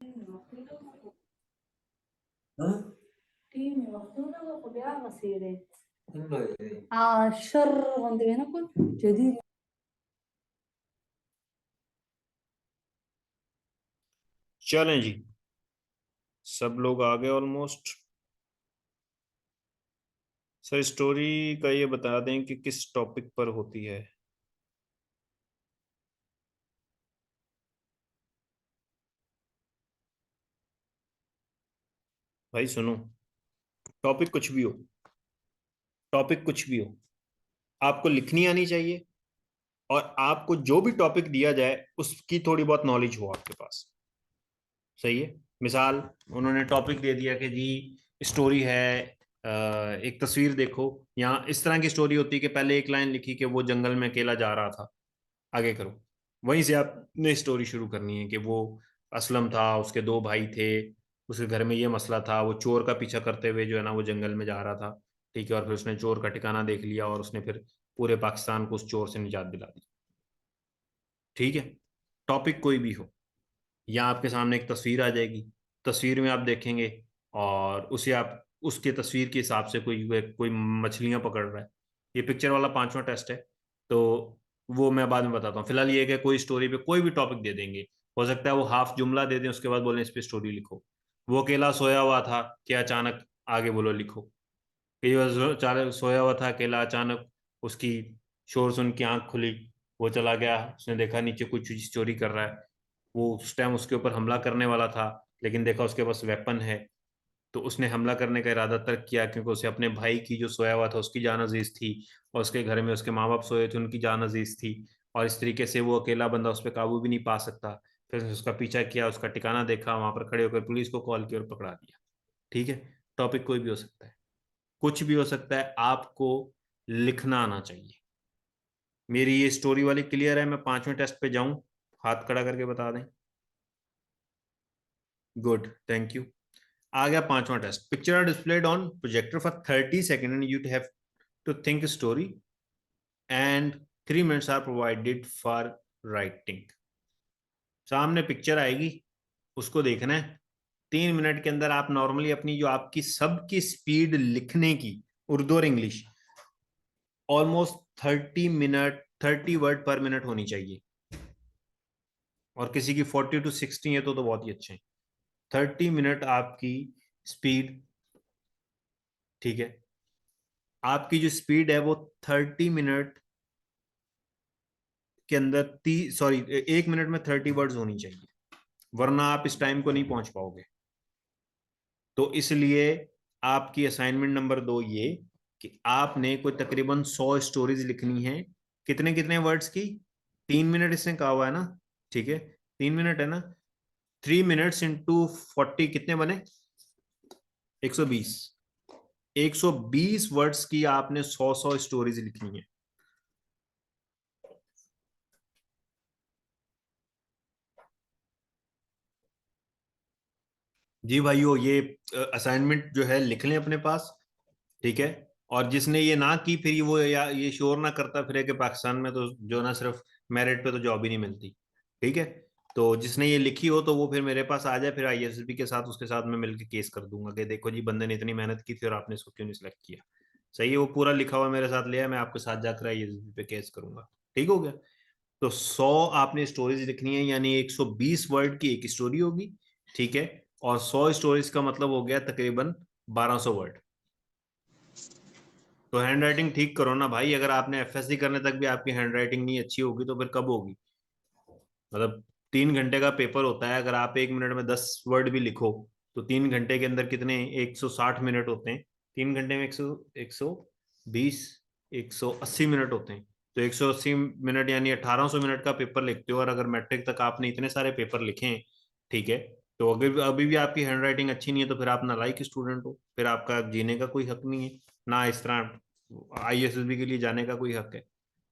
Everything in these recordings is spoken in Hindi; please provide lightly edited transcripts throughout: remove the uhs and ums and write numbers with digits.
응? 게임이 막 끝나고 배아가서 이래. 힘들어요. 아, 셔르 건데 왜 나고 저들이 चलें जी। सब लोग आ गए ऑलमोस्ट। सर स्टोरी का ये बता दें कि किस टॉपिक पर होती है। भाई सुनो, टॉपिक कुछ भी हो, टॉपिक कुछ भी हो, आपको लिखनी आनी चाहिए। और आपको जो भी टॉपिक दिया जाए उसकी थोड़ी बहुत नॉलेज हो आपके पास। सही है। मिसाल, उन्होंने टॉपिक दे दिया कि जी स्टोरी है, एक तस्वीर देखो। यहाँ इस तरह की स्टोरी होती है कि पहले एक लाइन लिखी कि वो जंगल में अकेला जा रहा था, आगे करो। वहीं से आपने स्टोरी शुरू करनी है कि वो असलम था, उसके दो भाई थे, उसके घर में ये मसला था, वो चोर का पीछा करते हुए जो है ना वो जंगल में जा रहा था। ठीक है, और फिर उसने चोर का ठिकाना देख लिया और उसने फिर पूरे पाकिस्तान को उस चोर से निजात दिला दी। ठीक है, टॉपिक कोई भी हो, या आपके सामने एक तस्वीर आ जाएगी, तस्वीर में आप देखेंगे और उसे आप उसके तस्वीर के हिसाब से कोई कोई मछलियां पकड़ रहा है। ये पिक्चर वाला पांचवा टेस्ट है, तो वो मैं बाद में बताता हूँ। फिलहाल ये है कि कोई स्टोरी पे कोई भी टॉपिक दे देंगे। हो सकता है वो हाफ जुमला दे दें, उसके बाद बोलें इस पे स्टोरी लिखो। वो अकेला सोया हुआ था कि अचानक, आगे बोलो लिखो। कि वो अचानक सोया हुआ था अकेला, अचानक उसकी शोर सुन के आंख खुली, वो चला गया, उसने देखा नीचे कुछ चीज चोरी कर रहा है। वो उस टाइम उसके ऊपर हमला करने वाला था, लेकिन देखा उसके पास वेपन है, तो उसने हमला करने का इरादा तर्क किया, क्योंकि उसे अपने भाई की जो सोया हुआ था उसकी जान अजीज थी, और उसके घर में उसके माँ बाप सोए थे उनकी जान अजीज थी। और इस तरीके से वो अकेला बंदा उस पर काबू भी नहीं पा सकता। फिर उसने उसका पीछा किया, उसका ठिकाना देखा, वहां पर खड़े होकर पुलिस को कॉल किया और पकड़ा दिया। ठीक है, टॉपिक कोई भी हो सकता है, कुछ भी हो सकता है, आपको लिखना आना चाहिए। मेरी ये स्टोरी वाली क्लियर है? मैं पांचवें टेस्ट पे जाऊं? हाथ खड़ा करके बता दें। Good, thank you. आ गया पांचवा test. Picture are displayed on projector for 30 second and you have to think story and 3 minutes are provided for writing. सामने पिक्चर आएगी, उसको देखना है। 3 मिनट के अंदर आप नॉर्मली अपनी जो आपकी सबकी स्पीड लिखने की, उर्दू और इंग्लिश, ऑलमोस्ट 30 मिनट, 30 वर्ड पर मिनट होनी चाहिए। और किसी की 40 to 60 है तो बहुत ही अच्छे हैं। 30 मिनट आपकी स्पीड। ठीक है, आपकी जो स्पीड है वो 30 मिनट के अंदर ती सॉरी 1 मिनट में 30 वर्ड्स होनी चाहिए, वरना आप इस टाइम को नहीं पहुंच पाओगे। तो इसलिए आपकी असाइनमेंट नंबर 2 ये, कि आपने कोई तकरीबन 100 स्टोरीज लिखनी है। कितने कितने वर्ड्स की? 3 मिनट इसने कहा हुआ है ना। ठीक है, 3 मिनट है ना। 3 मिनट्स इंटू 40 कितने बने? 120। 120 वर्ड्स की आपने 100 स्टोरीज लिखनी है। जी भाइयों, ये असाइनमेंट जो है लिख लें अपने पास। ठीक है, और जिसने ये ना की फिर वो या ये शोर ना करता फिर कि पाकिस्तान में तो जो ना सिर्फ मेरिट पे तो जॉब ही नहीं मिलती। ठीक है, तो जिसने ये लिखी हो तो वो फिर मेरे पास आ जाए, फिर आईएसबी के साथ उसके साथ मैं मिलकर केस कर दूंगा कि देखो जी बंदे ने इतनी मेहनत की थी और आपने इसको क्यों नहीं सिलेक्ट किया। सही है, वो पूरा लिखा हुआ मेरे साथ ले आया, मैं आपके साथ जाकर आईएसबी पे केस करूंगा। ठीक हो गया? तो 100 आपने स्टोरीज लिखनी है, यानी 120 वर्ड की एक स्टोरी होगी। ठीक है, और 100 स्टोरीज का मतलब हो गया तकरीबन 1200 वर्ड। तो हैंड राइटिंग ठीक करो ना भाई, अगर आपने एफएससी करने तक भी आपकी हैंड राइटिंग नहीं अच्छी होगी तो फिर कब होगी? मतलब 3 घंटे का पेपर होता है, अगर आप 1 मिनट में 10 वर्ड भी लिखो तो 3 घंटे के अंदर कितने, 160 मिनट होते हैं। 3 घंटे में 120, 180 मिनट होते हैं। तो 180 मिनट यानी 1800 मिनट का पेपर लिखते हो, और अगर मैट्रिक तक आपने इतने सारे पेपर लिखे हैं, ठीक है, तो अगर अभी भी आपकी हैंड राइटिंग अच्छी नहीं है तो फिर आप नालायक स्टूडेंट हो, फिर आपका जीने का कोई हक नहीं है, ना इस तरह आईएसएसबी के लिए जाने का कोई हक है।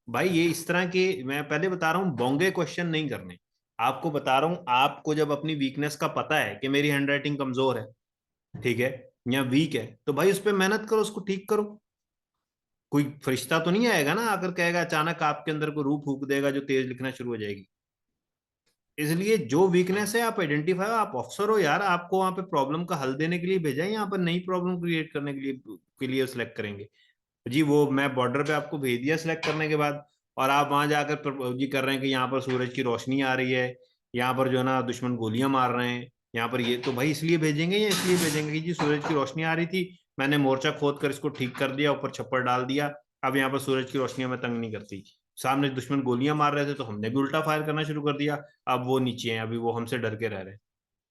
भाई ये इस तरह के, मैं पहले बता रहा हूँ बोंगे क्वेश्चन नहीं करने। आपको बता रहा हूँ, आपको जब अपनी वीकनेस का पता है कि मेरी हैंडराइटिंग कमजोर है, ठीक है, या वीक है, तो भाई उस पर मेहनत करो, उसको ठीक करो। कोई फरिश्ता तो नहीं आएगा ना आकर कहेगा अचानक आपके अंदर को रूह फूक देगा जो तेज लिखना शुरू हो जाएगी। इसलिए जो वीकनेस है आप आइडेंटिफाई, आप ऑफिसर हो यार, आपको वहां पे प्रॉब्लम का हल देने के लिए भेजा है, यहाँ पर नई प्रॉब्लम क्रिएट करने के लिए सिलेक्ट करेंगे जी। वो मैं बॉर्डर पे आपको भेज दिया सिलेक्ट करने के बाद, और आप वहां जाकर जी कर रहे हैं कि यहाँ पर सूरज की रोशनी आ रही है, यहाँ पर जो है ना दुश्मन गोलियां मार रहे हैं, यहाँ पर ये तो भाई इसलिए भेजेंगे या इसलिए भेजेंगे कि जी सूरज की रोशनी आ रही थी, मैंने मोर्चा खोद कर इसको ठीक कर दिया, ऊपर छप्पर डाल दिया, अब यहाँ पर सूरज की रोशनी हमें तंग नहीं करती। सामने दुश्मन गोलियां मार रहे थे तो हमने भी उल्टा फायर करना शुरू कर दिया, अब वो नीचे हैं, अभी वो हमसे डर के रह रहे हैं।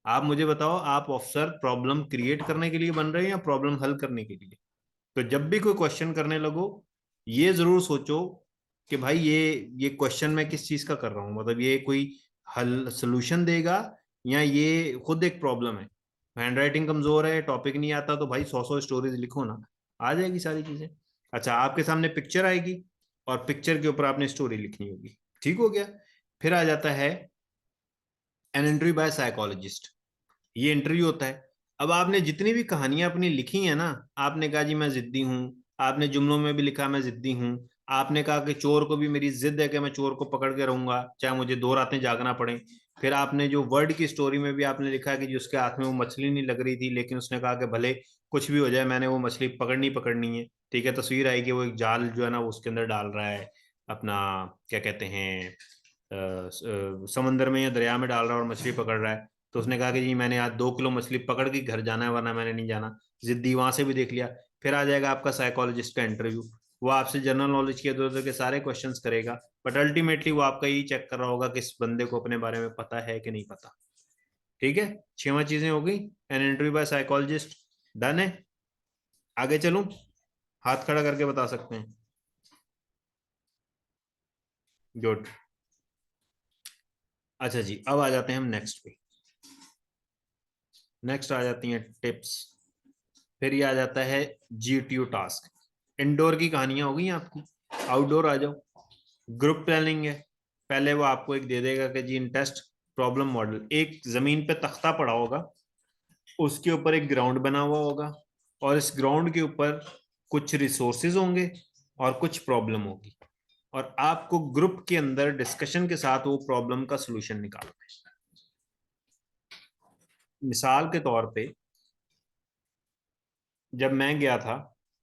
आप मुझे बताओ, आप ऑफिसर प्रॉब्लम क्रिएट करने के लिए बन रहे हैं या प्रॉब्लम हल करने के लिए? तो जब भी कोई क्वेश्चन करने लगो, ये जरूर सोचो कि भाई ये क्वेश्चन मैं किस चीज का कर रहा हूँ, मतलब ये कोई हल सोल्यूशन देगा या ये खुद एक प्रॉब्लम है। हैंडराइटिंग कमजोर है, टॉपिक नहीं आता, तो भाई 100 स्टोरीज लिखो ना, आ जाएगी सारी चीजें। अच्छा, आपके सामने पिक्चर आएगी और पिक्चर के ऊपर आपने स्टोरी लिखनी होगी, ठीक हो गया। फिर आ जाता है एन इंटरव्यू बाय साइकोलॉजिस्ट, ये इंटरव्यू होता है। अब आपने जितनी भी कहानियां अपनी लिखी है ना, आपने कहा जी मैं जिद्दी हूँ, आपने जुमलों में भी लिखा मैं जिद्दी हूँ, आपने कहा कि चोर को भी मेरी जिद है कि मैं चोर को पकड़ के रहूंगा चाहे मुझे 2 रातें जागना पड़े। फिर आपने जो वर्ड की स्टोरी में भी आपने लिखा कि जी उसके हाथ में वो मछली नहीं लग रही थी, लेकिन उसने कहा कि भले कुछ भी हो जाए मैंने वो मछली पकड़नी पकड़नी है, ठीक है। तस्वीर आई कि वो एक जाल जो है ना वो उसके अंदर डाल रहा है अपना, क्या कहते हैं, समंदर में या दरिया में डाल रहा है और मछली पकड़ रहा है। तो उसने कहा कि जी मैंने आज 2 किलो मछली पकड़ के घर जाना है वरना मैंने नहीं जाना, जिद्दी, वहां से भी देख लिया। फिर आ जाएगा आपका साइकोलॉजिस्ट का इंटरव्यू, वो आपसे जनरल नॉलेज के इधर उधर के सारे क्वेश्चंस करेगा, बट अल्टीमेटली वो आपका यही चेक कर रहा होगा कि इस बंदे को अपने बारे में पता है कि नहीं पता। ठीक है, 6वां चीजें हो गई, an interview by psychologist, done है। आगे चलूं, हाथ खड़ा करके बता सकते हैं? गुड। अच्छा जी, अब आ जाते हैं हम नेक्स्ट पे। नेक्स्ट आ जाती हैं टिप्स, फिर ये आ जाता है GTU टास्क। इंडोर की कहानियां हो गई आपकी, आउटडोर आ जाओ। ग्रुप प्लानिंग है, पहले वो आपको एक दे देगा कि जी इन टेस्ट प्रॉब्लम मॉडल, एक जमीन पे तख्ता पड़ा होगा, उसके ऊपर एक ग्राउंड बना हुआ होगा, और इस ग्राउंड के ऊपर कुछ रिसोर्सेज होंगे और कुछ प्रॉब्लम होगी, और आपको ग्रुप के अंदर डिस्कशन के साथ वो प्रॉब्लम का सोल्यूशन निकालना है। मिसाल के तौर पे जब मैं गया था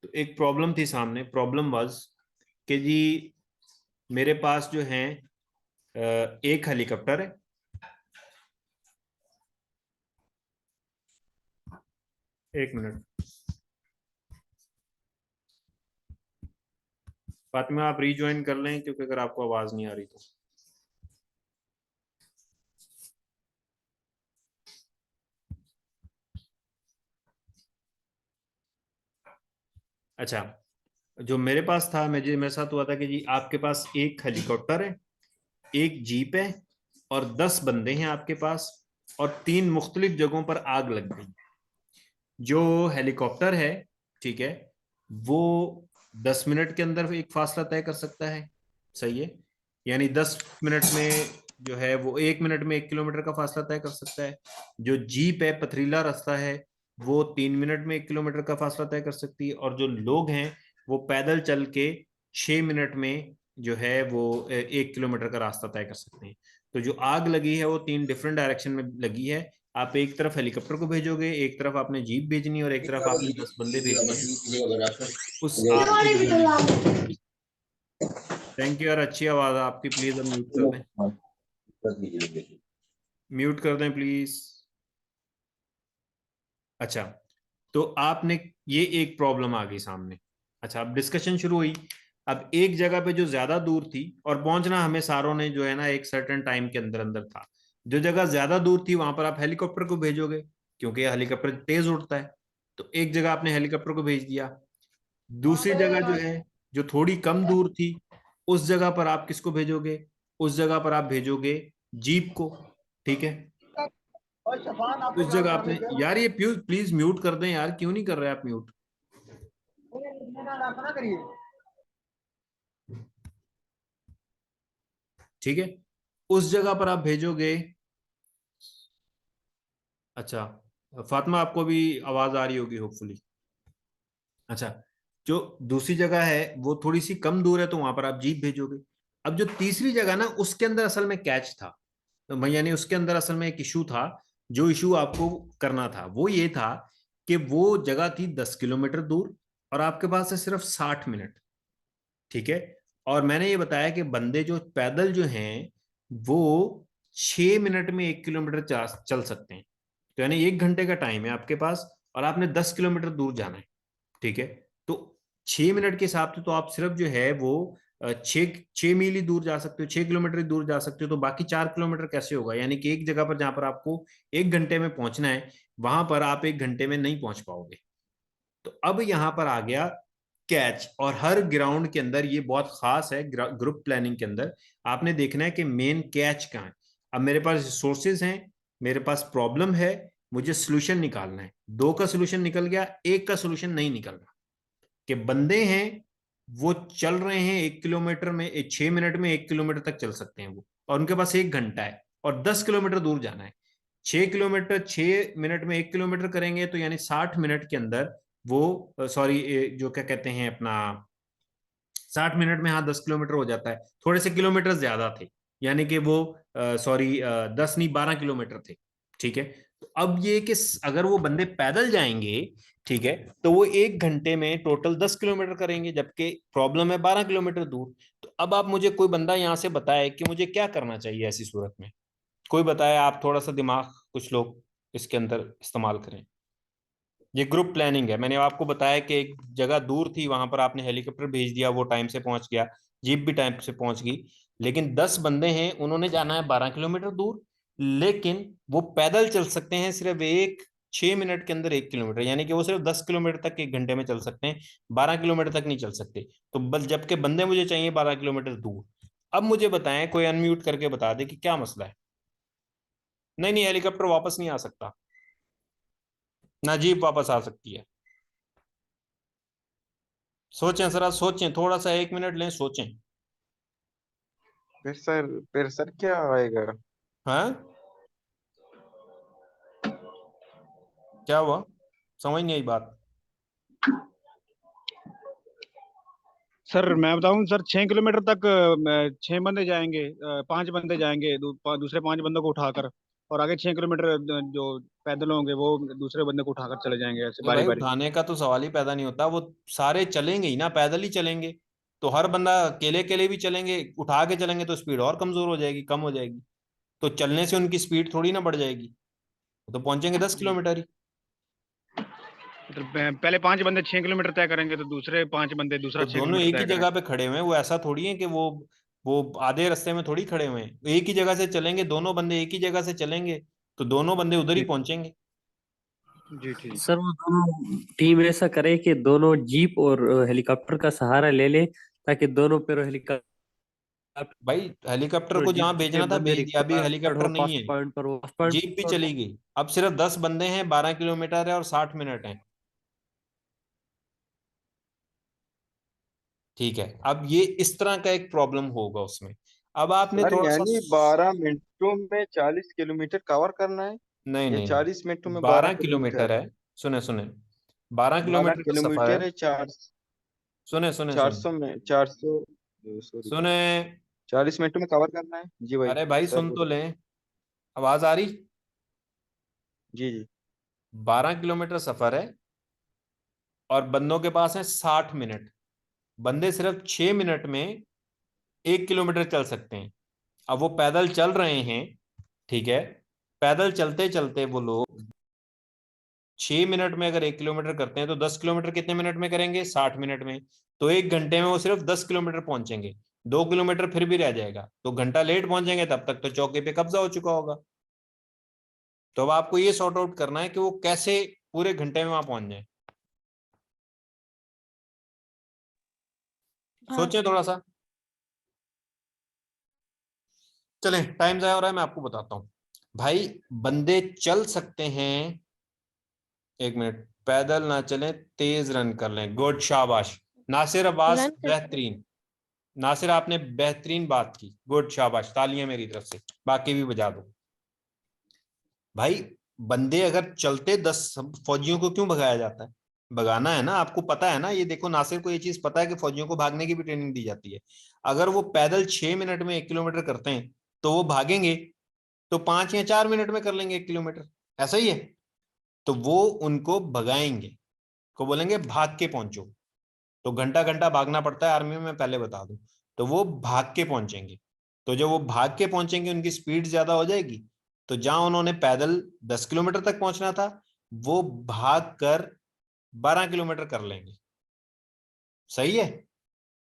तो एक प्रॉब्लम थी सामने, प्रॉब्लम वाज कि जी मेरे पास जो है एक हेलीकॉप्टर है, एक मिनट फातिमा आप रीज्वाइन कर लें, क्योंकि अगर आपको आवाज नहीं आ रही तो। अच्छा, जो मेरे पास था, मेरे साथ हुआ था कि जी आपके पास एक हेलीकॉप्टर है, एक जीप है, और 10 बंदे हैं आपके पास, और 3 मुख्तलिफ जगहों पर आग लग गई। जो हेलीकॉप्टर है, ठीक है, वो 10 मिनट के अंदर एक फासला तय कर सकता है, सही है, यानी 10 मिनट में जो है वो 1 मिनट में 1 किलोमीटर का फासला तय कर सकता है। जो जीप है, पथरीला रास्ता है, वो 3 मिनट में 1 किलोमीटर का फासला तय कर सकती है, और जो लोग हैं वो पैदल चल के 6 मिनट में जो है वो 1 किलोमीटर का रास्ता तय कर सकते हैं। तो जो आग लगी है वो 3 डिफरेंट डायरेक्शन में लगी है। आप एक तरफ हेलीकॉप्टर को भेजोगे, एक तरफ आपने जीप भेजनी है, और एक तरफ आपने 10 बंदे भेजने हैं उस आग को बुझाने के लिए। थैंक यू यार, अच्छी आवाज है आपकी, प्लीज अब म्यूट कर दें, म्यूट कर दें प्लीज। अच्छा, तो आपने, ये एक प्रॉब्लम आ गई सामने। अच्छा, अब डिस्कशन शुरू हुई। अब एक जगह पे जो ज्यादा दूर थी, और पहुंचना हमें सारों ने जो है ना एक सर्टेन टाइम के अंदर अंदर था, जो जगह ज्यादा दूर थी वहां पर आप हेलीकॉप्टर को भेजोगे, क्योंकि हेलीकॉप्टर तेज उड़ता है। तो एक जगह आपने हेलीकॉप्टर को भेज दिया। दूसरी जगह जो है, जो थोड़ी कम दूर थी, उस जगह पर आप किसको भेजोगे? उस जगह पर आप भेजोगे जीप को, ठीक है। उस जगह आपने, यार ये प्लीज म्यूट कर दें यार, क्यों नहीं कर रहे आप म्यूट? ठीक है, उस जगह पर आप भेजोगे। अच्छा, फातिमा आपको भी आवाज आ रही होगी होपफुली। अच्छा, जो दूसरी जगह है वो थोड़ी सी कम दूर है, तो वहां पर आप जीप भेजोगे। अब जो तीसरी जगह ना, उसके अंदर असल में कैच था, भाई यानी उसके अंदर असल में एक इशू था, जो इशू आपको करना था वो ये था कि वो जगह थी 10 किलोमीटर दूर और आपके पास है सिर्फ 60 मिनट। ठीक है। और मैंने ये बताया कि बंदे जो पैदल जो हैं वो 6 मिनट में 1 किलोमीटर चल सकते हैं। तो यानी 1 घंटे का टाइम है आपके पास और आपने 10 किलोमीटर दूर जाना है। ठीक है। तो 6 मिनट के हिसाब से तो आप सिर्फ जो है वो 6 मील ही दूर जा सकते हो, 6 किलोमीटर ही दूर जा सकते हो। तो बाकी 4 किलोमीटर कैसे होगा? यानी कि एक जगह पर जहां पर आपको 1 घंटे में पहुंचना है वहां पर आप 1 घंटे में नहीं पहुंच पाओगे। तो अब यहां पर आ गया कैच। और हर ग्राउंड के अंदर ये बहुत खास है, ग्रुप प्लानिंग के अंदर आपने देखना है कि मेन कैच कहाँ है। अब मेरे पास रिसोर्सेज हैं, मेरे पास प्रॉब्लम है, मुझे सोल्यूशन निकालना है। दो का सोल्यूशन निकल गया, एक का सोल्यूशन नहीं निकल रहा। कि बंदे हैं वो चल रहे हैं 1 किलोमीटर में 6 मिनट में 1 किलोमीटर तक चल सकते हैं वो, और उनके पास 1 घंटा है और 10 किलोमीटर दूर जाना है। 6 किलोमीटर 6 मिनट में 1 किलोमीटर करेंगे तो यानी 60 मिनट के अंदर वो, सॉरी जो क्या कहते हैं अपना, 60 मिनट में हाँ 10 किलोमीटर हो जाता है। थोड़े से किलोमीटर ज्यादा थे, यानी कि वो सॉरी 10 नहीं 12 किलोमीटर थे। ठीक है। तो अब ये कि अगर वो बंदे पैदल जाएंगे, ठीक है, तो वो 1 घंटे में टोटल 10 किलोमीटर करेंगे, जबकि प्रॉब्लम है 12 किलोमीटर दूर। तो अब आप मुझे कोई बंदा यहाँ से बताए कि मुझे क्या करना चाहिए ऐसी सूरत में। कोई बताए, आप थोड़ा सा दिमाग कुछ लोग इसके अंदर इस्तेमाल करें। ये ग्रुप प्लानिंग है। मैंने आपको बताया कि एक जगह दूर थी, वहां पर आपने हेलीकॉप्टर भेज दिया, वो टाइम से पहुंच गया, जीप भी टाइम से पहुंच गई। लेकिन 10 बंदे हैं, उन्होंने जाना है 12 किलोमीटर दूर, लेकिन वो पैदल चल सकते हैं सिर्फ 6 मिनट के अंदर 1 किलोमीटर, यानी कि वो सिर्फ 10 किलोमीटर तक 1 घंटे में चल सकते हैं, 12 किलोमीटर तक नहीं चल सकते। तो बस जबकि बंदे मुझे चाहिए 12 किलोमीटर दूर। अब मुझे बताएं, कोई अनम्यूट करके बता दे कि क्या मसला है। नहीं नहीं, हेलीकॉप्टर वापस नहीं आ सकता, ना जीप वापस आ सकती है। सोचें जरा, सोचें थोड़ा सा, 1 मिनट लें, सोचें। फिर सर क्या आएगा? हाँ, क्या हुआ? समझ नहीं आई बात। सर मैं बताऊं सर, 6 किलोमीटर तक 6 बंदे जाएंगे, 5 बंदे जाएंगे, दूसरे 5 बंदों को उठाकर, और आगे 6 किलोमीटर जो पैदल होंगे वो दूसरे बंदे को उठाकर चले जाएंगे, ऐसे नहीं बारी भाई, बारी। उठाने का तो सवाल ही पैदा नहीं होता, वो सारे चलेंगे ही ना, पैदल ही चलेंगे। तो हर बंदा अकेले अकेले भी चलेंगे, उठा के चलेंगे तो स्पीड और कमजोर हो जाएगी, कम हो जाएगी। तो चलने से उनकी स्पीड थोड़ी ना बढ़ जाएगी, वो तो पहुंचेंगे 10 किलोमीटर ही। तो पहले 5 बंदे 6 किलोमीटर तय करेंगे, तो दूसरे 5 बंदे दूसरा तो छह दोनों किलोमीटर एक ही तय जगह करेंगे। पे खड़े हुए हैं, वो ऐसा थोड़ी है कि वो आधे रास्ते में थोड़ी खड़े हुए हैं, एक ही जगह से चलेंगे, दोनों बंदे एक ही जगह से चलेंगे, तो दोनों बंदे उधर ही जी पहुंचेंगे। जी ठीक। सर वो दोनों टीम ऐसा करे कि दोनों जीप और हेलीकॉप्टर का सहारा ले ले, ताकि दोनों पे हेलीकॉप्टर भाई हेलीकॉप्टर और को जीप जहां के भेजना था बंदे भेज दिया, अभी रिक्वायर्ड हेलीकॉप्टर हो नहीं फर्स्ट है। पॉइंट पर, वो फर्स्ट पॉइंट जीप भी चली गई। अब सिर्फ 10 बंदे हैं, 12 किलोमीटर है और 60 मिनट है। ठीक है। अब ये इस तरह का एक प्रॉब्लम होगा उसमें। अब आपने सर थोड़ा सा, यानी 12 मिनटों में 40 किलोमीटर कवर करना है, नहीं या नहीं नहीं, 40 मिनटों में बारह 12 किलोमीटर किलोमीटर है। सुने सुने, बारह बारह किलोमीटर का सफर है। किलोमीटर है, चार सुने सुने चार सुने सौ में 400, सॉरी, सुने। 40 मिनटों में कवर करना है जी भाई। अरे भाई सर सुन तो बोलो। लें, आवाज आ रही? जी जी। 12 किलोमीटर सफर है और बंदों के पास है 60 मिनट। बंदे सिर्फ 6 मिनट में 1 किलोमीटर चल सकते हैं। अब वो पैदल चल रहे हैं, ठीक है, पैदल चलते चलते वो लोग 6 मिनट में अगर 1 किलोमीटर करते हैं तो 10 किलोमीटर कितने मिनट में करेंगे? 60 मिनट में। तो 1 घंटे में वो सिर्फ 10 किलोमीटर पहुंचेंगे, 2 किलोमीटर फिर भी रह जाएगा, तो घंटा लेट पहुंचेंगे, तब तक तो चौके पे कब्जा हो चुका होगा। तो अब आपको ये सॉर्ट आउट करना है कि वो कैसे पूरे घंटे में वहां पहुंच जाए। हाँ सोचें थोड़ा सा। चलें, टाइम जाया हो रहा है, मैं आपको बताता हूँ। भाई बंदे चल सकते हैं, 1 मिनट, पैदल ना चलें, तेज रन कर लें। गुड, शाबाश। नासिर अब्बास रन कर। बेहतरीन। नासिर आपने बेहतरीन बात की, गुड, शाबाश, तालियां मेरी तरफ से। बाकी भी बजा दो। भाई बंदे अगर चलते 10, फौजियों को क्यों भगाया जाता है? भगाना है ना, आपको पता है ना, ये देखो नासिर को ये चीज पता है कि फौजियों को भागने की भी ट्रेनिंग दी जाती है। अगर वो पैदल 6 मिनट में 1 किलोमीटर करते हैं तो वो भागेंगे, तो 5 या 4 मिनट में कर लेंगे 1 किलोमीटर, ऐसा ही है। तो वो उनको भगाएंगे, को बोलेंगे भाग के पहुंचो। तो घंटा घंटा भागना पड़ता है आर्मी में, पहले बता दूं। तो वो भाग के पहुंचेंगे। तो जब वो भाग के पहुंचेंगे उनकी स्पीड ज्यादा हो जाएगी। तो जहां उन्होंने पैदल 10 किलोमीटर तक पहुंचना था, वो भाग कर 12 किलोमीटर कर लेंगे। सही है।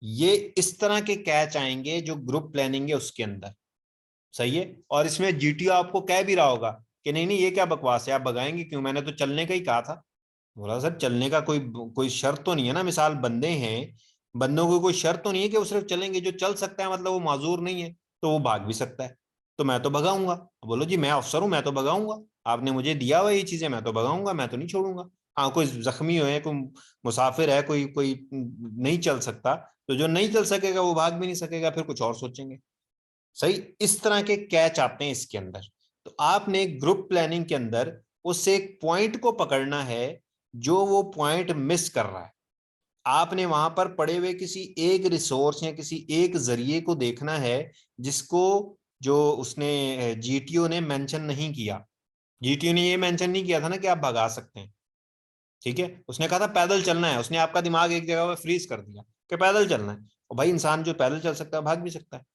ये इस तरह के कैच आएंगे जो ग्रुप प्लानिंग है उसके अंदर। सही है। और इसमें जीटीओ आपको कह भी रहा होगा कि नहीं नहीं ये क्या बकवास है, आप भगाएंगे क्यों, मैंने तो चलने का ही कहा था। बोला सर चलने का कोई कोई शर्त तो नहीं है ना, मिसाल बंदे हैं, बंदों को कोई शर्त तो नहीं है कि वो सिर्फ चलेंगे, जो चल सकता है मतलब वो माजूर नहीं है तो वो भाग भी सकता है। तो मैं तो भगाऊंगा। बोलो जी मैं अफसर हूं, मैं तो भगाऊंगा, आपने मुझे दिया हुआ ये चीजें, मैं तो भगाऊंगा, मैं तो नहीं छोड़ूंगा। हाँ कोई जख्मी है, कोई मुसाफिर है, कोई कोई नहीं चल सकता, तो जो नहीं चल सकेगा वो भाग भी नहीं सकेगा, फिर कुछ और सोचेंगे। सही। इस तरह के कैच आते हैं इसके अंदर। तो आपने ग्रुप प्लानिंग के अंदर उस एक पॉइंट को पकड़ना है जो वो पॉइंट मिस कर रहा है। आपने वहां पर पड़े हुए किसी एक रिसोर्स या किसी एक जरिए को देखना है जिसको जो उसने जीटीओ ने मेंशन नहीं किया। जीटीओ ने ये मेंशन नहीं किया था ना कि आप भगा सकते हैं। ठीक है, उसने कहा था पैदल चलना है, उसने आपका दिमाग एक जगह पर फ्रीज कर दिया कि पैदल चलना है। और भाई इंसान जो पैदल चल सकता है भाग भी सकता है,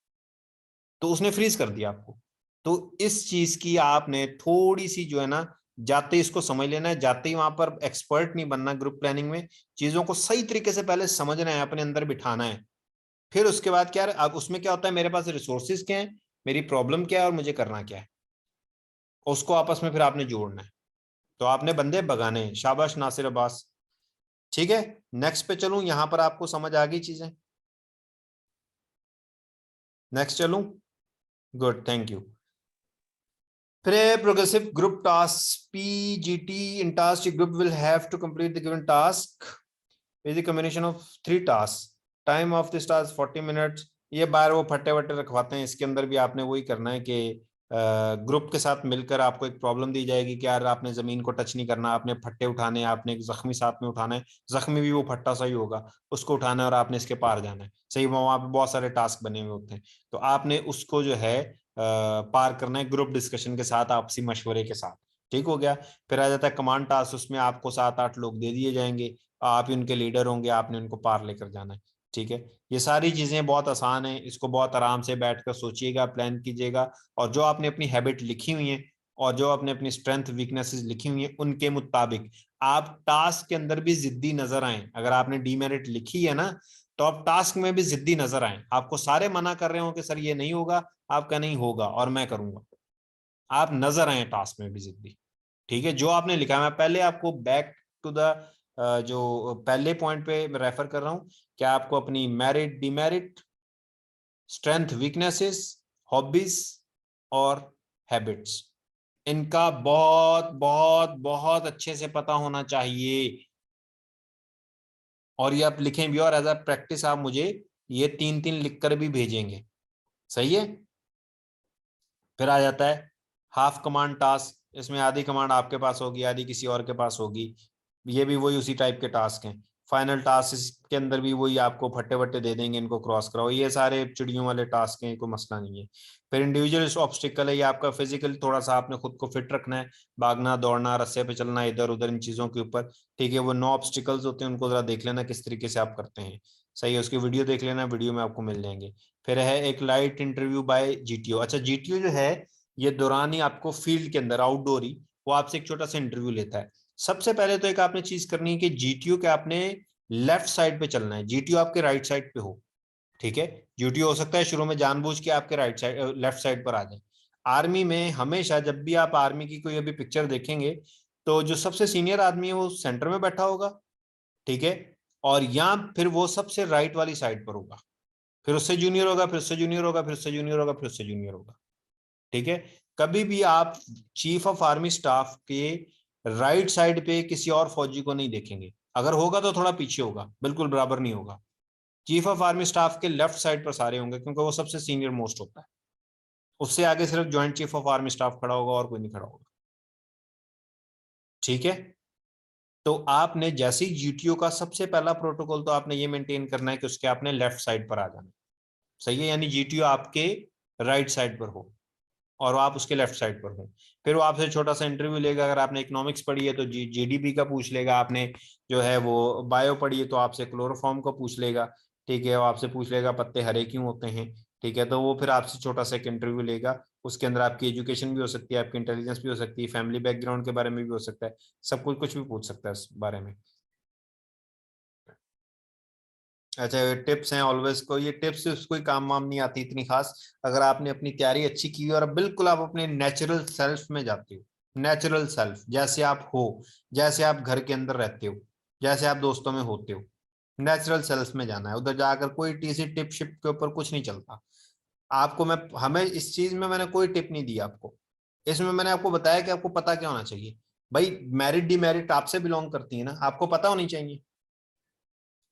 तो उसने फ्रीज कर दिया आपको। तो इस चीज की आपने थोड़ी सी जो है ना, जाते इसको समझ लेना है, जाते ही वहां पर एक्सपर्ट नहीं बनना। ग्रुप प्लानिंग में चीजों को सही तरीके से पहले समझना है, अपने अंदर बिठाना है। फिर उसके बाद क्या है, अब उसमें क्या होता है, मेरे पास रिसोर्सेज क्या है, मेरी प्रॉब्लम क्या है और मुझे करना क्या है, उसको आपस में फिर आपने जोड़ना है। तो आपने बंदे भगाने हैं। शाबाश नासिर अब्बास। ठीक है, नेक्स्ट पे चलूं, यहां पर आपको समझ आ गई चीजें। नेक्स्ट चलूं, good, thank you. Progressive group tasks, PGT. In task, a group will have to complete the given task with the combination of 3 tasks. Time of this task 40 minutes. ये बार वो फट्टे वट्टे रखवाते हैं, इसके अंदर भी आपने वही करना है कि ग्रुप के साथ मिलकर आपको एक प्रॉब्लम दी जाएगी कि यार आपने जमीन को टच नहीं करना, आपने फट्टे उठाने, आपने एक जख्मी साथ में उठाना है, जख्मी भी वो फट्टा सा ही होगा, उसको उठाना है और आपने इसके पार जाना है। सही, वहां पे बहुत सारे टास्क बने हुए होते हैं, तो आपने उसको जो है पार करना है ग्रुप डिस्कशन के साथ, आपसी मशवरे के साथ। ठीक हो गया। फिर आ जाता है कमांड टास्क, उसमें आपको 7-8 लोग दे दिए जाएंगे, आप ही उनके लीडर होंगे, आपने उनको पार लेकर जाना है। ठीक है, ये सारी चीजें बहुत आसान है, इसको बहुत आराम से बैठकर सोचिएगा, प्लान कीजिएगा, और जो आपने अपनी हैबिट लिखी हुई है और जो आपने अपनी स्ट्रेंथ वीकनेसेस लिखी हुई है उनके मुताबिक आप टास्क के अंदर भी जिद्दी नजर आए। अगर आपने डीमेरिट लिखी है ना, तो आप टास्क में भी जिद्दी नजर आए। आपको सारे मना कर रहे हो कि सर ये नहीं होगा, आपका नहीं होगा और मैं करूंगा, आप नजर आए टास्क में भी जिद्दी। ठीक है, जो आपने लिखा है, मैं पहले आपको बैक टू द जो पहले पॉइंट पे रेफर कर रहा हूं, क्या आपको अपनी merit, demerit, strength, weaknesses, hobbies और हैबिट्स, इनका बहुत बहुत बहुत अच्छे से पता होना चाहिए। और ये आप लिखें भी, और एज अ प्रैक्टिस आप मुझे ये 3-3 लिखकर भी भेजेंगे। सही है। फिर आ जाता है हाफ कमांड टास्क, इसमें आधी कमांड आपके पास होगी, आधी किसी और के पास होगी, ये भी वही उसी टाइप के टास्क हैं। फाइनल टास्क के अंदर भी वही आपको फट्टे वट्टे दे देंगे, इनको क्रॉस कराओ, ये सारे चिड़ियों वाले टास्क हैं, कोई मसला नहीं है। फिर इंडिविजुअल ऑब्स्टिकल है, ये आपका फिजिकल, थोड़ा सा आपने खुद को फिट रखना है, भागना दौड़ना, रस्से पे चलना, इधर उधर इन चीजों के ऊपर। ठीक है, वो 9 ऑब्स्टिकल्स होते हैं, उनको जरा देख लेना किस तरीके से आप करते हैं। सही है, उसकी वीडियो देख लेना, वीडियो में आपको मिल जाएंगे। फिर है एक लाइट इंटरव्यू बाय जीटीओ। अच्छा, जीटीओ जो है ये दौरान ही आपको फील्ड के अंदर आउटडोर ही वो आपसे एक छोटा सा इंटरव्यू लेता है। सबसे पहले तो एक आपने चीज करनी है कि जीटीओ के आपने लेफ्ट साइड पे चलना है, जीटीओ आपके राइट साइड पे हो। ठीक है, जीटीओ हो सकता है शुरू में जानबूझ के आपके राइट साइड लेफ्ट साइड पर आ जाए। आर्मी में हमेशा जब भी आप आर्मी की कोई अभी पिक्चर देखेंगे तो जो सबसे सीनियर आदमी है वो सेंटर में बैठा होगा। ठीक है, और या फिर वो सबसे राइट वाली साइड पर होगा, फिर उससे जूनियर होगा, फिर उससे जूनियर होगा, फिर उससे जूनियर होगा, फिर उससे जूनियर होगा। ठीक है, कभी भी आप चीफ ऑफ आर्मी स्टाफ के राइट साइड पे किसी और फौजी को नहीं देखेंगे, अगर होगा तो थोड़ा पीछे होगा, बिल्कुल बराबर नहीं होगा। चीफ ऑफ आर्मी स्टाफ के लेफ्ट साइड पर सारे होंगे क्योंकि वो सबसे सीनियर मोस्ट होता है, उससे आगे सिर्फ joint chief of army staff खड़ा होगा और कोई नहीं खड़ा होगा। ठीक है, तो आपने जैसे ही जीटीओ का सबसे पहला प्रोटोकॉल तो आपने ये मेंटेन करना है कि उसके आपने लेफ्ट साइड पर आ जाना। सही है, यानी जीटीओ आपके राइट साइड पर हो। और आप उसके लेफ्ट साइड पर हो। फिर वो आपसे छोटा सा इंटरव्यू लेगा, अगर आपने इकोनॉमिक्स पढ़ी है तो जीडीपी का पूछ लेगा, आपने जो है वो बायो पढ़ी है तो आपसे क्लोरोफॉर्म का पूछ लेगा, ठीक है, वो आपसे पूछ लेगा पत्ते हरे क्यों होते हैं, ठीक है, तो वो फिर आपसे छोटा सा एक इंटरव्यू लेगा। उसके अंदर आपकी एजुकेशन भी हो सकती है, आपकी इंटेलिजेंस भी हो सकती है, फैमिली बैकग्राउंड के बारे में भी हो सकता है, सब कुछ भी पूछ सकता है इस बारे में। अच्छा, ये टिप्स हैं ऑलवेज को, ये टिप्स कोई काम वाम नहीं आती इतनी खास, अगर आपने अपनी तैयारी अच्छी की और बिल्कुल आप अपने नेचुरल सेल्फ में जाते हो, नेचुरल सेल्फ जैसे आप हो, जैसे आप घर के अंदर रहते हो, जैसे आप दोस्तों में होते हो, नेचुरल सेल्फ में जाना है। उधर जाकर कोई टीसी टिप शिप के ऊपर कुछ नहीं चलता आपको। मैं हमें इस चीज में मैंने कोई टिप नहीं दी आपको, इसमें मैंने आपको बताया कि आपको पता क्या होना चाहिए। भाई मेरिट डिमेरिट आपसे बिलोंग करती है ना, आपको पता होनी चाहिए।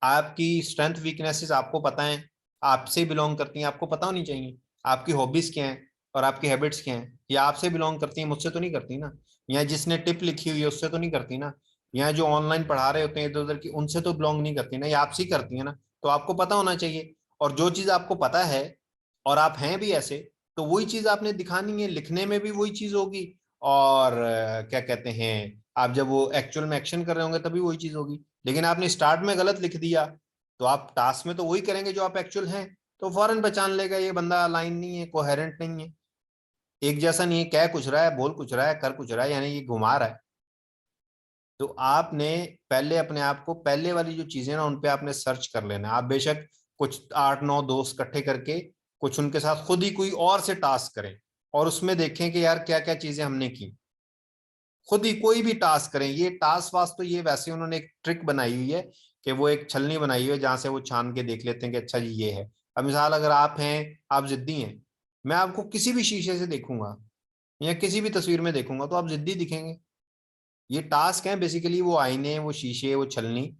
आपकी स्ट्रेंथ वीकनेसेस आपको पता है, आपसे बिलोंग करती हैं, आपको पता होनी चाहिए। आपकी हॉबीज क्या हैं और आपकी हैबिट्स क्या हैं, ये आपसे बिलोंग करती हैं, मुझसे तो नहीं करती ना, या जिसने टिप लिखी हुई है उससे तो नहीं करती ना, या जो ऑनलाइन पढ़ा रहे होते हैं इधर उधर की उनसे तो बिलोंग नहीं करती ना, ये आपसे ही करती है ना। तो आपको पता होना चाहिए, और जो चीज आपको पता है और आप हैं भी ऐसे, तो वही चीज आपने दिखानी है, लिखने में भी वही चीज होगी, और क्या कहते हैं, आप जब वो एक्चुअल में एक्शन कर रहे होंगे तभी वही चीज होगी। लेकिन आपने स्टार्ट में गलत लिख दिया तो आप टास्क में तो वही करेंगे जो आप एक्चुअल हैं, तो फौरन पहचान लेगा ये बंदा अलाइन नहीं है, कोहेरेंट नहीं है, एक जैसा नहीं है, कह कुछ रहा है, बोल कुछ रहा है, कर कुछ रहा है, यानी ये घुमा रहा है। तो आपने पहले अपने आप को, पहले वाली जो चीजें ना उन पे आपने सर्च कर लेना। आप बेशक कुछ 8-9 दोस्त इकट्ठे करके कुछ उनके साथ खुद ही कोई और से टास्क करें और उसमें देखें कि यार क्या क्या चीजें हमने की, खुद ही कोई भी टास्क करें। ये टास्क वास्क तो ये वैसे उन्होंने एक ट्रिक बनाई हुई है कि वो एक छलनी बनाई हुई है जहां से वो छान के देख लेते हैं कि अच्छा जी ये है। अब मिसाल अगर आप हैं, आप जिद्दी हैं, मैं आपको किसी भी शीशे से देखूंगा या किसी भी तस्वीर में देखूंगा तो आप जिद्दी दिखेंगे। ये टास्क है बेसिकली, वो आईने, वो शीशे, वो छलनी।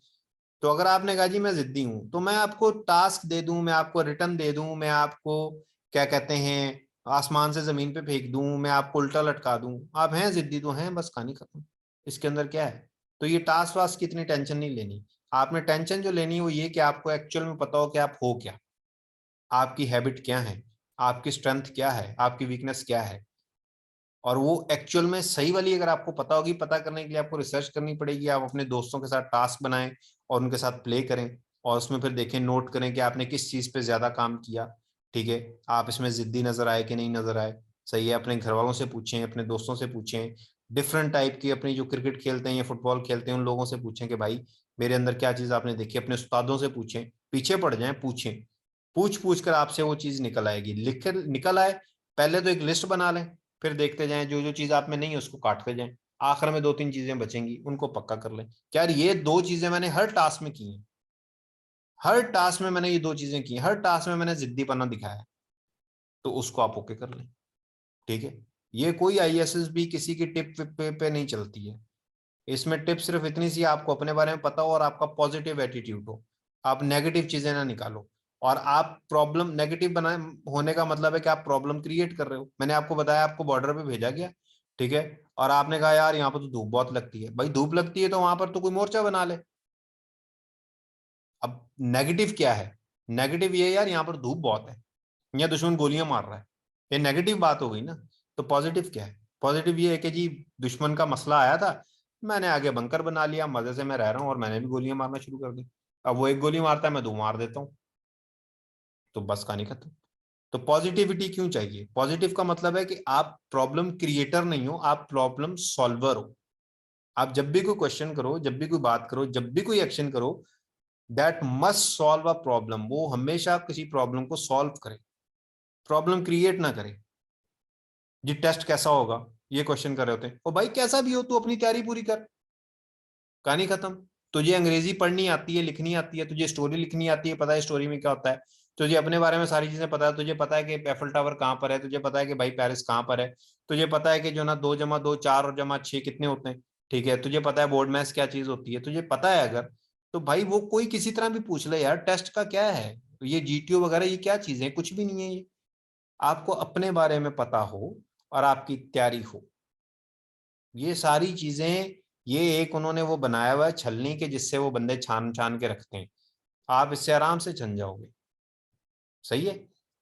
तो अगर आपने कहा जी मैं जिद्दी हूं तो मैं आपको टास्क दे दूं, मैं आपको रिटर्न दे दूं, मैं आपको क्या कहते हैं आसमान से जमीन पे फेंक दूं, मैं आपको उल्टा लटका दूं, आप हैं जिद्दी तो हैं, बस कहानी खत्म। इसके अंदर क्या है? तो ये टास्क वास्क की इतनी टेंशन नहीं लेनी। आपने टेंशन जो लेनी है वो ये कि आपको एक्चुअल में पता हो कि आप हो क्या, आपकी हैबिट क्या है, आपकी स्ट्रेंथ क्या है, आपकी वीकनेस क्या है, और वो एक्चुअल में सही वाली अगर आपको पता होगी। पता करने के लिए आपको रिसर्च करनी पड़ेगी, आप अपने दोस्तों के साथ टास्क बनाएं और उनके साथ प्ले करें और उसमें फिर देखें, नोट करें कि आपने किस चीज पे ज्यादा काम किया, ठीक है, आप इसमें जिद्दी नजर आए कि नहीं नजर आए। सही है, अपने घर वालों से पूछें, अपने दोस्तों से पूछें, डिफरेंट टाइप की अपनी जो क्रिकेट खेलते हैं या फुटबॉल खेलते हैं उन लोगों से पूछें कि भाई मेरे अंदर क्या चीज आपने देखी, अपने उस्तादों से पूछें, पीछे पड़ जाएं, पूछें, पूछ पूछ कर आपसे वो चीज निकल आएगी। लिख कर निकल आए, पहले तो एक लिस्ट बना लें, फिर देखते जाएं, जो जो चीज आप में नहीं है उसको काटते जाएं, आखिर में 2-3 चीजें बचेंगी उनको पक्का कर लें। क्या ये 2 चीजें मैंने हर टास्क में की हैं, हर टास्क में मैंने ये 2 चीजें की, हर टास्क में मैंने जिद्दीपना दिखाया, तो उसको आप ओके कर लें, ठीक है। ये कोई आईएएस भी किसी की टिप पे नहीं चलती है। इसमें टिप सिर्फ इतनी सी, आपको अपने बारे में पता हो और आपका पॉजिटिव एटीट्यूड हो, आप नेगेटिव चीजें ना निकालो। और आप प्रॉब्लम नेगेटिव बनाए होने का मतलब है कि आप प्रॉब्लम क्रिएट कर रहे हो। मैंने आपको बताया, आपको बॉर्डर पे भेजा गया, ठीक है, और आपने कहा यार यहाँ पर तो धूप बहुत लगती है। भाई धूप लगती है तो वहां पर तो कोई मोर्चा बना ले। अब नेगेटिव क्या है? नेगेटिव ये यार यहाँ पर धूप बहुत है, या दुश्मन गोलियां मार रहा है, ये नेगेटिव बात हो गई ना। तो पॉजिटिव क्या है? पॉजिटिव ये है कि जी दुश्मन का मसला आया था, मैंने आगे बंकर बना लिया, मजे से मैं रह रहा हूँ और मैंने भी गोलियां मारना शुरू कर दी। अब वो एक गोली मारता है, मैं 2 मार देता हूँ, तो बस कहानी खत्म। तो पॉजिटिविटी क्यों चाहिए? पॉजिटिव का मतलब है कि आप प्रॉब्लम क्रिएटर नहीं हो, आप प्रॉब्लम सॉल्वर हो। आप जब भी कोई क्वेश्चन करो, जब भी कोई बात करो, जब भी कोई एक्शन करो, that must solve a problem. वो हमेशा किसी प्रॉब्लम को सॉल्व करे, प्रॉब्लम क्रिएट ना करे। जी टेस्ट कैसा होगा ये क्वेश्चन कर रहे होते हैं, ओ भाई कैसा भी हो तू अपनी तैयारी पूरी कर, कहानी खत्म। तुझे अंग्रेजी पढ़नी आती है, लिखनी आती है, तुझे स्टोरी लिखनी आती है, पता है स्टोरी में क्या होता है, तुझे अपने बारे में सारी चीजें पता है, तुझे पता है कि एफिल टावर कहाँ पर है, तुझे पता है कि भाई पेरिस कहाँ पर है, तुझे पता है कि जो ना 2+2 4 और जमा 6 कितने होते हैं, ठीक है, तुझे पता है बोर्ड मैथ्स क्या चीज होती है, तुझे पता है अगर, तो भाई वो कोई किसी तरह भी पूछ ले यार टेस्ट का क्या है, ये जीटीओ वगैरह ये क्या चीजें, कुछ भी नहीं है ये। आपको अपने बारे में पता हो और आपकी तैयारी हो, ये सारी चीजें, ये एक उन्होंने वो बनाया हुआ है छलनी के, जिससे वो बंदे छान छान के रखते हैं, आप इससे आराम से छन जाओगे। सही है।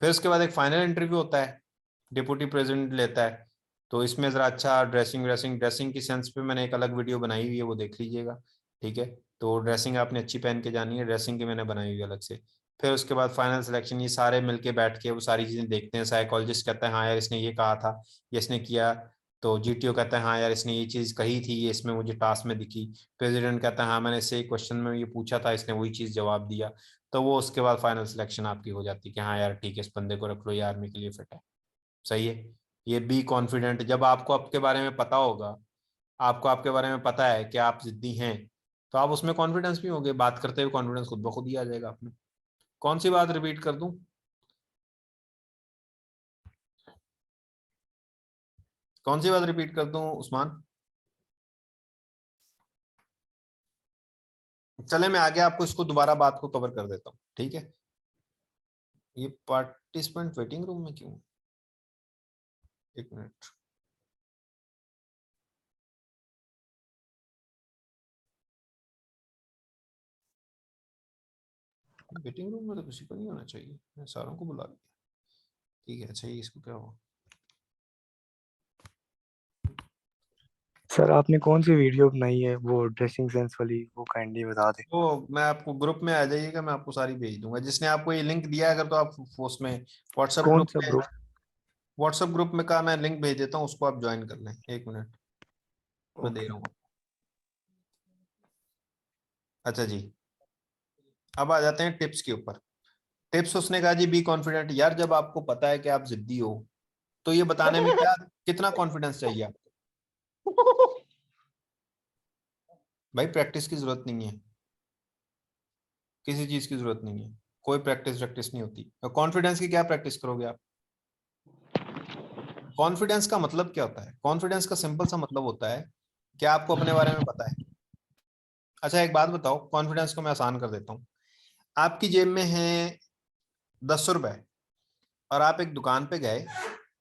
फिर उसके बाद एक फाइनल इंटरव्यू होता है, डिप्टी प्रेसिडेंट लेता है। तो इसमें जरा अच्छा ड्रेसिंग की सेंस पे मैंने एक अलग वीडियो बनाई हुई है, वो देख लीजिएगा, ठीक है। तो ड्रेसिंग आपने अच्छी पहन के जानी है, ड्रेसिंग की मैंने बनाई हुई है अलग से। फिर उसके बाद फाइनल सिलेक्शन, ये सारे मिलके बैठ के वो सारी चीजें देखते हैं। साइकोलॉजिस्ट कहता है हाँ यार इसने ये कहा था, ये इसने किया। तो जीटीओ कहता है हाँ यार इसने ये चीज कही थी, ये इसमें मुझे टास्क में दिखी। प्रेसिडेंट कहता है हाँ मैंने इससे क्वेश्चन में ये पूछा था, इसने वही चीज जवाब दिया। तो वो उसके बाद फाइनल सिलेक्शन आपकी हो जाती है कि हाँ यार ठीक है, इस बंदे को रख लो, ये आर्मी के लिए फिट है। सही है। ये बी कॉन्फिडेंट, जब आपको आपके बारे में पता होगा, आपको आपके बारे में पता है कि आप जिद्दी हैं, तो आप उसमें कॉन्फिडेंस भी होंगे, बात करते हुए कॉन्फिडेंस खुद ब खुद ही आ जाएगा आप में। कौन सी बात रिपीट कर दूं? कौन सी बात रिपीट कर दूं उस्मान? चले मैं आगे आपको इसको दोबारा बात को कवर कर देता हूं, ठीक है। ये पार्टिसिपेंट वेटिंग रूम में क्यों? एक मिनट। वेटिंग रूम में तो किसी को नहीं होना चाहिए, मैं सारों को बुला लिया, ठीक है। अच्छा ये इसको क्या हुआ? सर आपने कौन सी वीडियो बनाई है वो ड्रेसिंग सेंस वाली, वो काइंडली बता दें। तो मैं आपको ग्रुप में आ जाइएगा, मैं आपको सारी भेज दूंगा। जिसने आपको ये लिंक दिया है, अगर तो आप उसमें व्हाट्सएप कौन ग्रुप सा में, ग्रुप? व्हाट्सएप ग्रुप में का मैं लिंक भेज देता हूँ, उसको आप ज्वाइन कर लें। एक मिनट मैं दे ओके। रहा हूँ। अच्छा जी, अब आ जाते हैं टिप्स के ऊपर। टिप्स उसने कहा जी बी कॉन्फिडेंट। यार जब आपको पता है कि आप जिद्दी हो, तो ये बताने में क्या कितना कॉन्फिडेंस चाहिए आपको? भाई प्रैक्टिस की जरूरत नहीं है, किसी चीज की जरूरत नहीं है, कोई प्रैक्टिस नहीं होती। तो कॉन्फिडेंस की क्या प्रैक्टिस करोगे आप? कॉन्फिडेंस का मतलब क्या होता है? कॉन्फिडेंस का सिंपल सा मतलब होता है कि आपको अपने बारे में पता है। अच्छा एक बात बताओ, कॉन्फिडेंस को मैं आसान कर देता हूँ। आपकी जेब में है 10 रुपए और आप एक दुकान पे गए,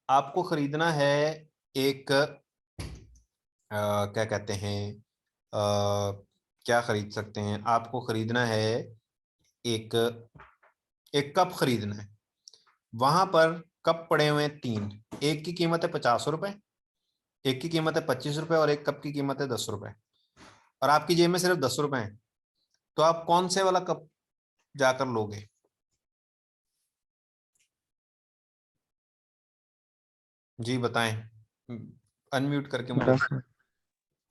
आपको खरीदना है एक क्या कहते हैं, क्या खरीद सकते हैं, आपको खरीदना है एक एक कप खरीदना है। वहां पर कप पड़े हुए हैं 3, एक की कीमत है 50 रुपए, एक की कीमत है 25 रुपए और एक कप की कीमत है 10 रुपए। और आपकी जेब में सिर्फ 10 रुपए हैं, तो आप कौन से वाला कप जाकर लोगे? जी बताएं, अनम्यूट करके मुझे। 10।